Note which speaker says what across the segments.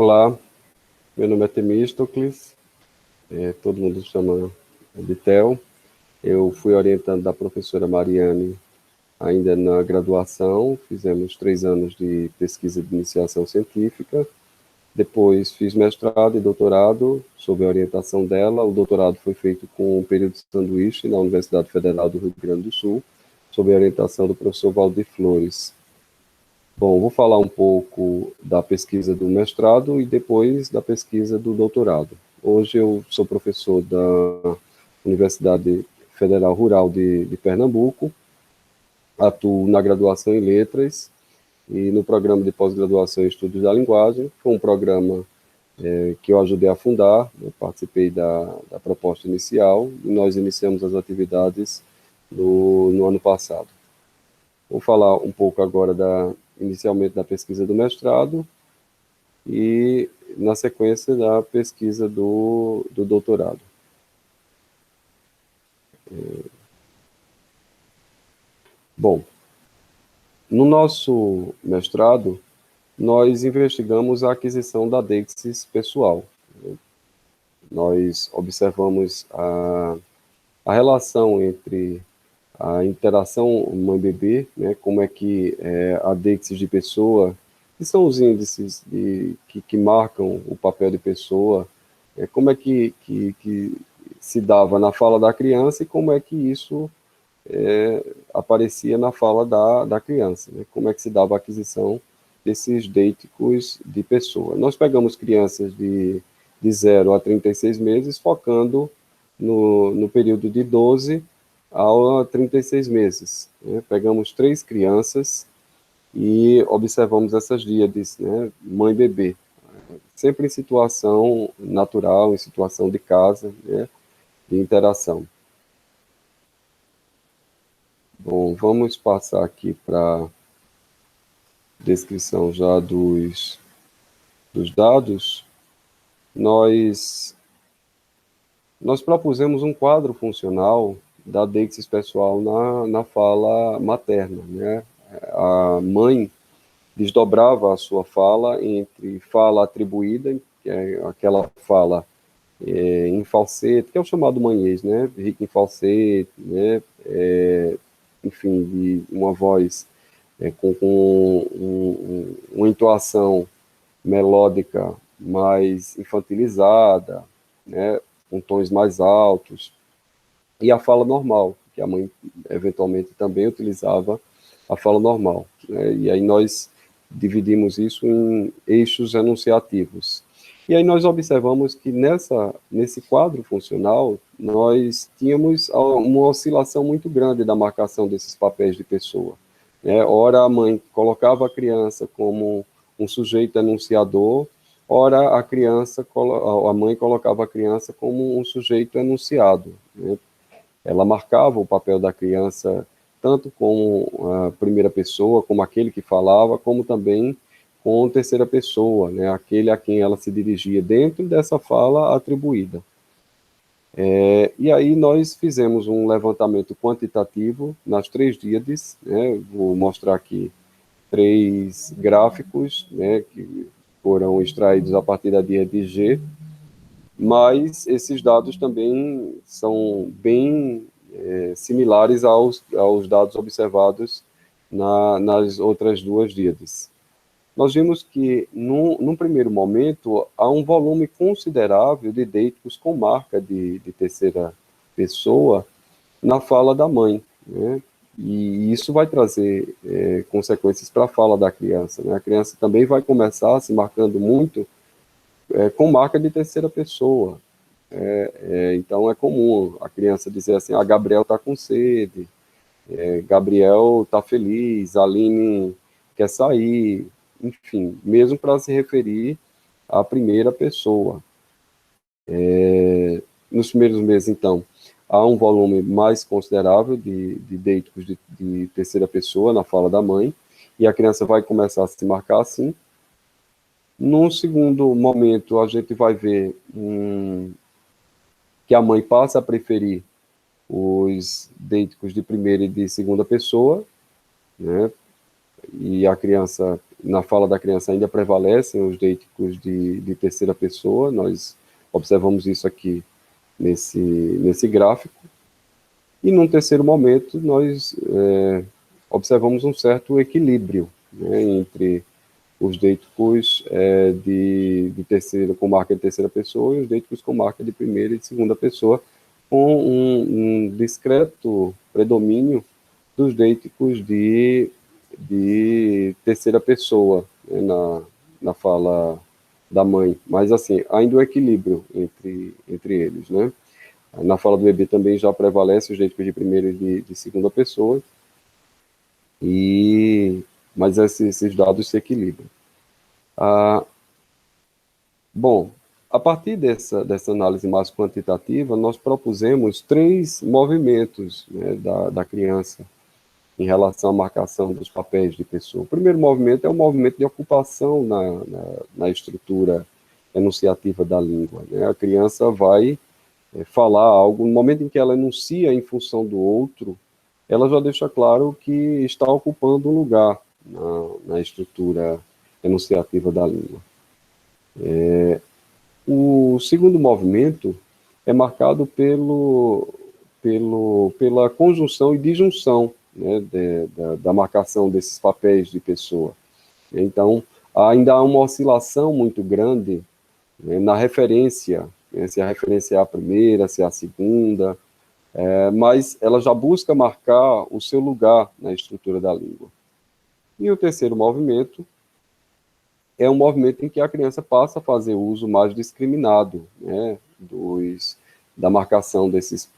Speaker 1: Olá, meu nome é Temístocles, todo mundo chama de Theo. Eu fui orientando da professora Mariane ainda na graduação, fizemos 3 anos de pesquisa de iniciação científica, depois fiz mestrado e doutorado sob a orientação dela. O doutorado foi feito com um período de sanduíche na Universidade Federal do Rio Grande do Sul, sob a orientação do professor Valdir Flores. Bom, vou falar um pouco da pesquisa do mestrado e depois da pesquisa do doutorado. Hoje eu sou professor da Universidade Federal Rural de Pernambuco, atuo na graduação em letras e no programa de pós-graduação em estudos da linguagem. Foi um programa que eu ajudei a fundar, eu participei da proposta inicial e nós iniciamos as atividades no ano passado. Vou falar um pouco agora inicialmente da pesquisa do mestrado e, na sequência, da pesquisa do doutorado. Bom, no nosso mestrado, nós investigamos a aquisição da deixis pessoal. Nós observamos a relação entre a interação mãe-bebê, né, como é que a deixis de pessoa, que são os índices que marcam o papel de pessoa, como é que se dava na fala da criança e como é que isso aparecia na fala da criança, né, como é que se dava a aquisição desses deíticos de pessoa. Nós pegamos crianças de 0 a 36 meses, focando no período de 12 a 36 meses. Né? Pegamos 3 crianças e observamos essas díades, né? Mãe e bebê, sempre em situação natural, em situação de casa, né? De interação. Bom, vamos passar aqui para a descrição já dos dados. Nós propusemos um quadro funcional da deixis pessoal na fala materna, né? A mãe desdobrava a sua fala entre fala atribuída, que é aquela fala em falsete, que é o chamado manhês, né? Rica em falsete, né? Enfim, de uma voz com uma entoação melódica mais infantilizada, né? Com tons mais altos, e a fala normal, que a mãe eventualmente também utilizava a fala normal, né? E aí nós dividimos isso em eixos enunciativos. E aí nós observamos que nesse quadro funcional, nós tínhamos uma oscilação muito grande da marcação desses papéis de pessoa, né? Ora a mãe colocava a criança como um sujeito enunciador, ora a mãe colocava a criança como um sujeito enunciado, né? Ela marcava o papel da criança tanto com a primeira pessoa, como aquele que falava, como também com a terceira pessoa, né, aquele a quem ela se dirigia dentro dessa fala atribuída. E aí nós fizemos um levantamento quantitativo nas 3 díades, né, vou mostrar aqui 3 gráficos, né, que foram extraídos a partir da díade G, mas esses dados também são bem similares aos dados observados nas outras 2 díades. Nós vimos que, num primeiro momento, há um volume considerável de deíticos com marca de terceira pessoa na fala da mãe, né? E isso vai trazer consequências para a fala da criança, né? A criança também vai começar se marcando muito com marca de terceira pessoa. Então é comum a criança dizer assim, Gabriel está com sede, Gabriel está feliz, Aline quer sair, enfim, mesmo para se referir à primeira pessoa. Nos primeiros meses, então, há um volume mais considerável de deíticos de terceira pessoa na fala da mãe, e a criança vai começar a se marcar assim. Num segundo momento, a gente vai ver que a mãe passa a preferir os deíticos de primeira e de segunda pessoa, né? E a criança na fala da criança ainda prevalecem os deíticos de terceira pessoa, nós observamos isso aqui nesse gráfico, e num terceiro momento nós observamos um certo equilíbrio, né, entre os deíticos de terceira, com marca de terceira pessoa, e os deíticos com marca de primeira e de segunda pessoa, com um discreto predomínio dos deíticos de terceira pessoa, né, na fala da mãe. Mas, assim, ainda o equilíbrio entre eles, né? Na fala do bebê também já prevalece os deíticos de primeira e de segunda pessoa, mas esses dados se equilibram. Bom, a partir dessa análise mais quantitativa, nós propusemos 3 movimentos, né, da criança em relação à marcação dos papéis de pessoa. O primeiro movimento é o movimento de ocupação na estrutura enunciativa da língua, né? A criança vai falar algo, no momento em que ela enuncia em função do outro, ela já deixa claro que está ocupando um lugar na estrutura enunciativa da língua. O segundo movimento é marcado pela conjunção e disjunção, né, da marcação desses papéis de pessoa. Então, ainda há uma oscilação muito grande, né, na referência, né, se a referência é a primeira, se é a segunda, mas ela já busca marcar o seu lugar na estrutura da língua. E o terceiro movimento é um movimento em que a criança passa a fazer uso mais discriminado, né, da marcação desses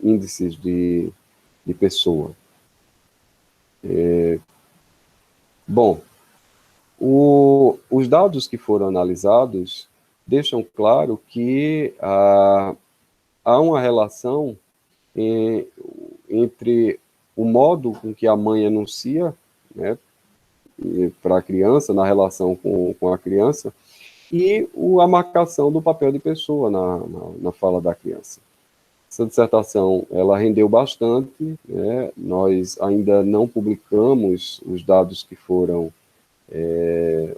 Speaker 1: índices de pessoa. Bom, os dados que foram analisados deixam claro que há uma relação entre o modo com que a mãe enuncia, né, para a criança, na relação com a criança, e a marcação do papel de pessoa na fala da criança. Essa dissertação, ela rendeu bastante, né? Nós ainda não publicamos os dados que foram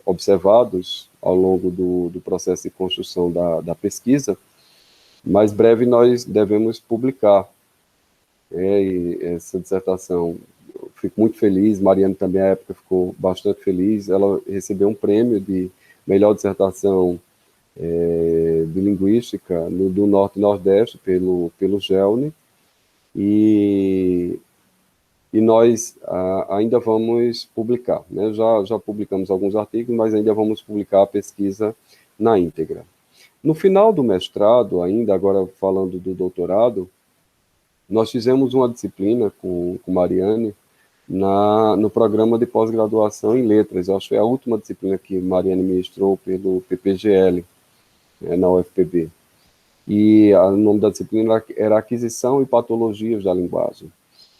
Speaker 1: observados ao longo do processo de construção da pesquisa, mas breve nós devemos publicar. E essa dissertação, eu fico muito feliz, Mariana também, à época, ficou bastante feliz, ela recebeu um prêmio de melhor dissertação de linguística do Norte e Nordeste pelo GELNE, e nós ainda vamos publicar, né? Já publicamos alguns artigos, mas ainda vamos publicar a pesquisa na íntegra. No final do mestrado, ainda agora falando do doutorado, nós fizemos uma disciplina com Mariane no programa de pós-graduação em letras. Eu acho que foi a última disciplina que Mariane ministrou pelo PPGL, na UFPB. E o nome da disciplina era Aquisição e Patologias da Linguagem.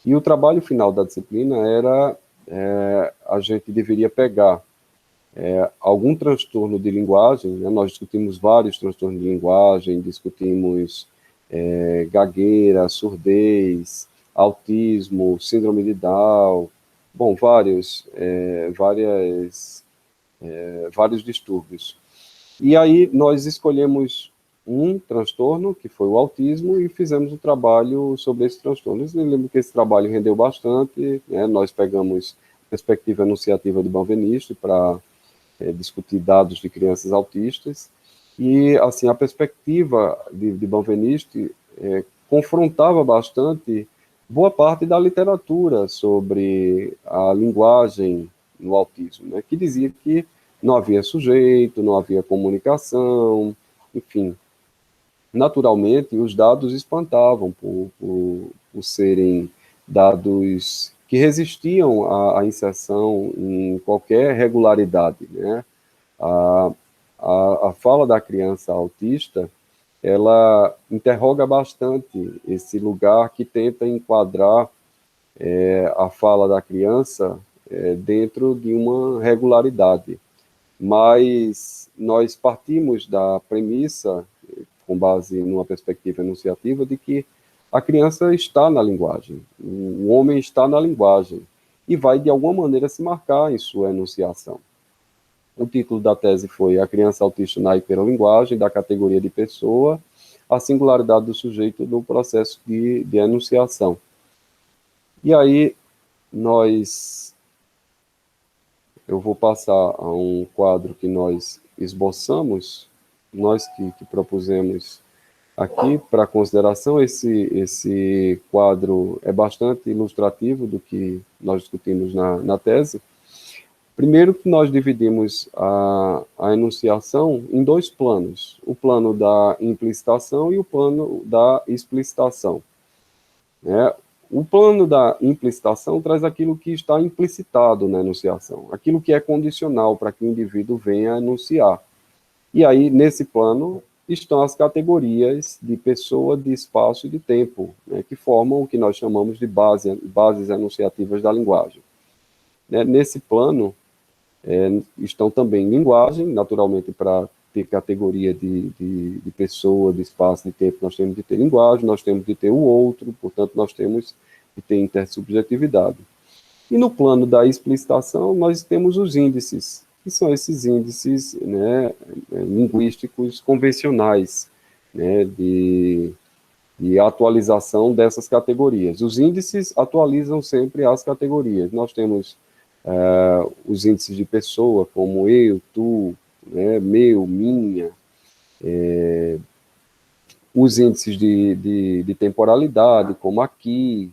Speaker 1: E o trabalho final da disciplina era, a gente deveria pegar algum transtorno de linguagem, né? Nós discutimos vários transtornos de linguagem, discutimos gagueira, surdez, autismo, síndrome de Down, bom, vários distúrbios. E aí nós escolhemos um transtorno, que foi o autismo, e fizemos um trabalho sobre esse transtorno. Eu lembro que esse trabalho rendeu bastante, né? Nós pegamos perspectiva enunciativa de Benveniste para discutir dados de crianças autistas, e assim a perspectiva de Benveniste confrontava bastante boa parte da literatura sobre a linguagem no autismo, né? Que dizia que não havia sujeito, não havia comunicação, enfim. Naturalmente, os dados espantavam por serem dados que resistiam à inserção em qualquer regularidade, né? A fala da criança autista, ela interroga bastante esse lugar que tenta enquadrar a fala da criança dentro de uma regularidade. Mas nós partimos da premissa, com base numa perspectiva enunciativa, de que a criança está na linguagem, o homem está na linguagem, e vai, de alguma maneira, se marcar em sua enunciação. O título da tese foi A Criança Autista na Hiperlinguagem, da categoria de pessoa, a singularidade do sujeito no processo de enunciação. E aí, eu vou passar a um quadro que nós esboçamos, nós que propusemos aqui para consideração. Esse quadro é bastante ilustrativo do que nós discutimos na tese. Primeiro que nós dividimos a enunciação em dois planos, o plano da implicitação e o plano da explicitação. Né? O plano da implicitação traz aquilo que está implicitado na enunciação, aquilo que é condicional para que o indivíduo venha a enunciar. E aí, nesse plano, estão as categorias de pessoa, de espaço e de tempo, né, que formam o que nós chamamos de bases enunciativas da linguagem. Né? Nesse plano, estão também linguagem, naturalmente, para ter categoria de pessoa, de espaço, de tempo, nós temos de ter linguagem, nós temos de ter o outro, portanto, nós temos de ter intersubjetividade. E no plano da explicitação, nós temos os índices, que são esses índices, né, linguísticos convencionais, né, de atualização dessas categorias. Os índices atualizam sempre as categorias. Nós temos os índices de pessoa, como eu, tu, né, meu, minha, os índices de temporalidade, como aqui,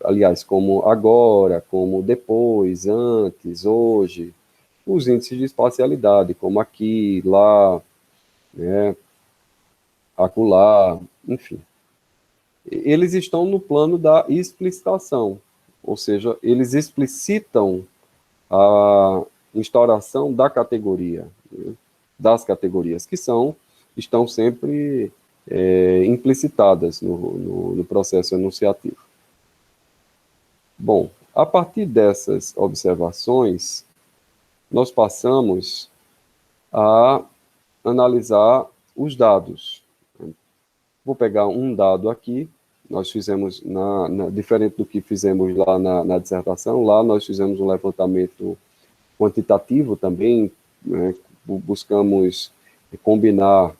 Speaker 1: aliás, como agora, como depois, antes, hoje, os índices de espacialidade, como aqui, lá, né, acolá, enfim. Eles estão no plano da explicitação, ou seja, eles explicitam a instauração da categoria, né, das categorias, que estão sempre implicitadas no processo enunciativo. Bom, a partir dessas observações, nós passamos a analisar os dados. Vou pegar um dado aqui, nós fizemos, diferente do que fizemos lá na dissertação, lá nós fizemos um levantamento quantitativo também, né, buscamos combinar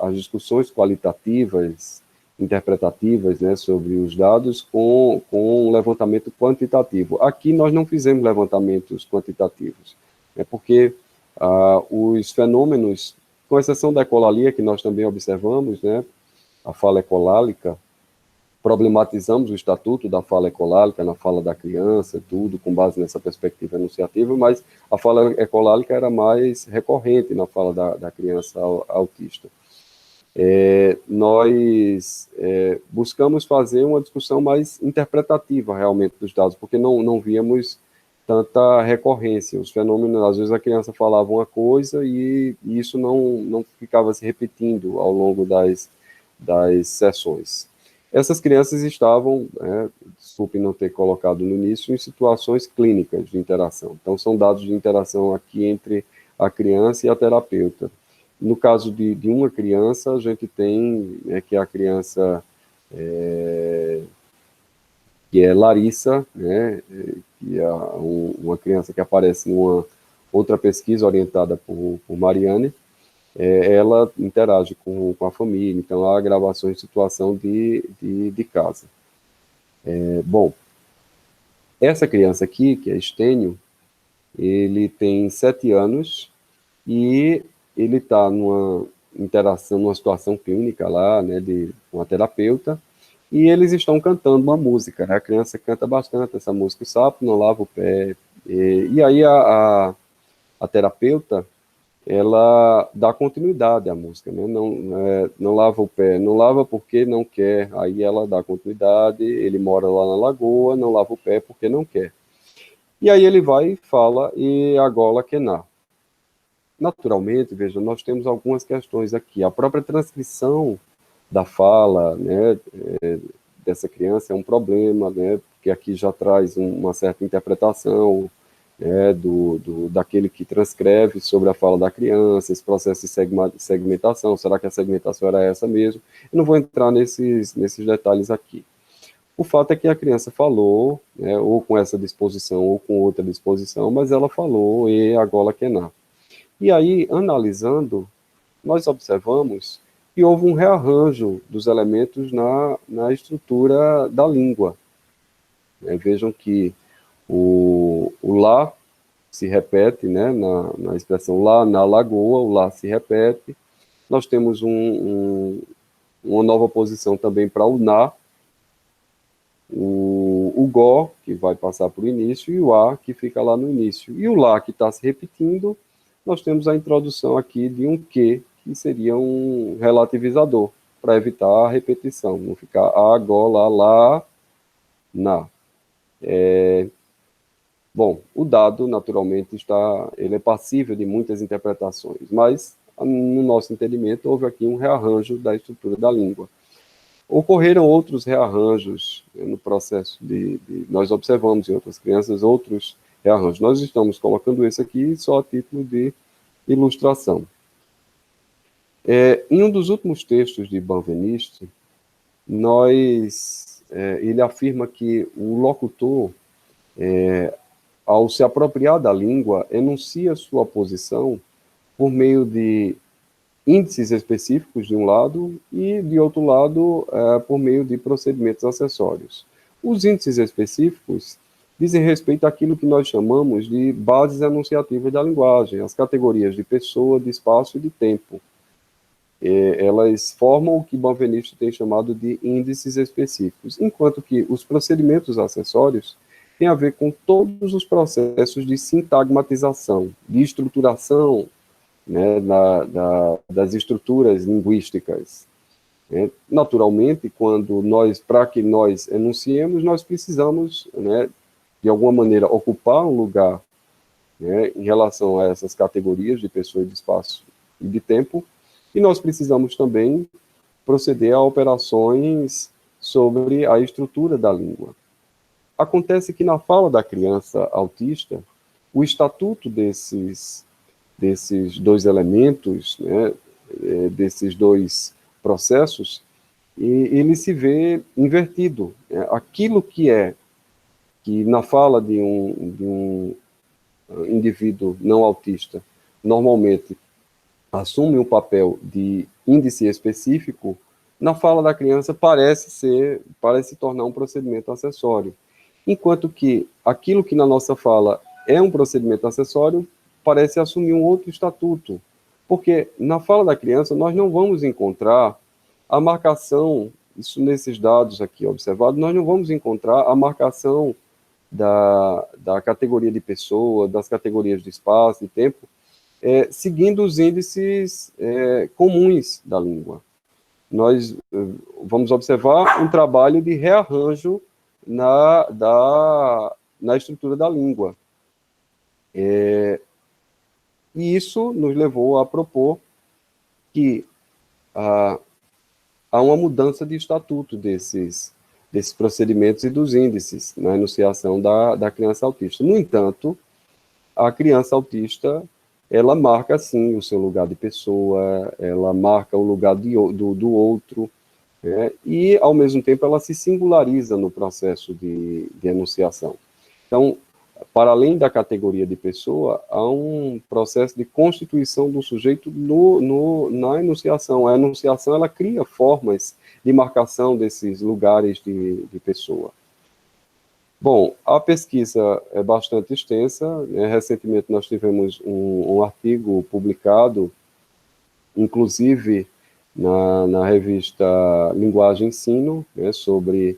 Speaker 1: as discussões qualitativas, interpretativas, né, sobre os dados com um levantamento quantitativo. Aqui nós não fizemos levantamentos quantitativos, porque os fenômenos, com exceção da ecolalia, que nós também observamos, né, a fala ecolálica, problematizamos o estatuto da fala ecolálica na fala da criança, tudo com base nessa perspectiva enunciativa, mas a fala ecolálica era mais recorrente na fala da criança autista. Nós buscamos fazer uma discussão mais interpretativa, realmente, dos dados, porque não víamos tanta recorrência. Os fenômenos, às vezes a criança falava uma coisa e isso não ficava se repetindo ao longo das sessões. Essas crianças estavam, desculpe não ter colocado no início, em situações clínicas de interação. Então, são dados de interação aqui entre a criança e a terapeuta. No caso de uma criança, a gente tem que a criança, que é Larissa, né, que é uma criança que aparece numa outra pesquisa orientada por Mariane, ela interage com a família, então há gravações de situação de casa. Bom, essa criança aqui, que é Estênio, ele tem 7 anos e ele está numa interação, numa situação clínica lá, né, de uma terapeuta, e eles estão cantando uma música, né? A criança canta bastante essa música, o sapo não lava o pé, e aí a terapeuta, ela dá continuidade à música, né? Não lava o pé, não lava porque não quer, aí ela dá continuidade, ele mora lá na lagoa, não lava o pé porque não quer. E aí ele vai e fala, e a gola quená. Naturalmente, veja, nós temos algumas questões aqui. A própria transcrição da fala, né, dessa criança é um problema, né, porque aqui já traz uma certa interpretação, daquele que transcreve sobre a fala da criança, esse processo de segmentação, será que a segmentação era essa mesmo? Eu não vou entrar nesses detalhes aqui. O fato é que a criança falou, né, ou com essa disposição, ou com outra disposição, mas ela falou e agora quená. E aí, analisando, nós observamos que houve um rearranjo dos elementos na estrutura da língua. Vejam que o lá se repete, né, na expressão lá na lagoa, o lá se repete. Nós temos uma nova posição também para o na, o gó, que vai passar para o início, e o a, que fica lá no início. E o lá, que está se repetindo, nós temos a introdução aqui de um que seria um relativizador, para evitar a repetição, não ficar a, gó, lá, na. Bom, o dado, naturalmente, ele é passível de muitas interpretações, mas, no nosso entendimento, houve aqui um rearranjo da estrutura da língua. Ocorreram outros rearranjos no processo nós observamos em outras crianças outros rearranjos. Nós estamos colocando esse aqui só a título de ilustração. Em um dos últimos textos de Benveniste, ele afirma que o locutor, ao se apropriar da língua, enuncia sua posição por meio de índices específicos de um lado e, de outro lado, por meio de procedimentos acessórios. Os índices específicos dizem respeito àquilo que nós chamamos de bases enunciativas da linguagem, as categorias de pessoa, de espaço e de tempo. Elas formam o que Benveniste tem chamado de índices específicos, enquanto que os procedimentos acessórios têm a ver com todos os processos de sintagmatização, de estruturação, né, das estruturas linguísticas. Naturalmente, para que nós enunciemos, nós precisamos, né, de alguma maneira, ocupar um lugar, né, em relação a essas categorias de pessoa, de espaço e de tempo, e nós precisamos também proceder a operações sobre a estrutura da língua. Acontece que na fala da criança autista, o estatuto desses dois elementos, né, desses dois processos, ele se vê invertido. Aquilo que na fala de um indivíduo não autista, normalmente assume um papel de índice específico, na fala da criança parece se tornar um procedimento acessório. Enquanto que aquilo que na nossa fala é um procedimento acessório, parece assumir um outro estatuto. Porque na fala da criança nós não vamos encontrar a marcação, isso nesses dados aqui observados, nós não vamos encontrar a marcação da categoria de pessoa, das categorias de espaço e tempo, seguindo os índices comuns da língua. Nós vamos observar um trabalho de rearranjo na estrutura da língua. E isso nos levou a propor que há uma mudança de estatuto desses procedimentos e dos índices na enunciação da criança autista. No entanto, a criança autista, ela marca, sim, o seu lugar de pessoa, ela marca o lugar do outro, né? E, ao mesmo tempo, ela se singulariza no processo de enunciação. Então, para além da categoria de pessoa, há um processo de constituição do sujeito na enunciação. A enunciação, ela cria formas de marcação desses lugares de pessoa. Bom, a pesquisa é bastante extensa, né? Recentemente nós tivemos um artigo publicado, inclusive na revista Linguagem e Ensino, né, sobre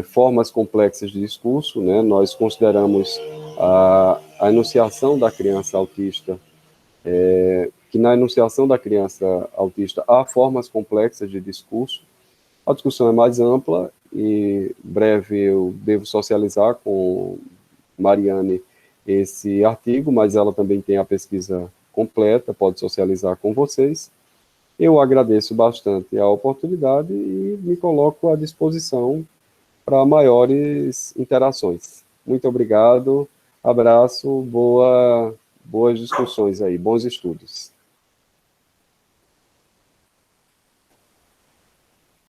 Speaker 1: formas complexas de discurso, né? Nós consideramos a enunciação da criança autista, que na enunciação da criança autista há formas complexas de discurso. A discussão é mais ampla e breve eu devo socializar com Mariane esse artigo, mas ela também tem a pesquisa completa, pode socializar com vocês. Eu agradeço bastante a oportunidade e me coloco à disposição para maiores interações. Muito obrigado, abraço, boas discussões aí, bons estudos.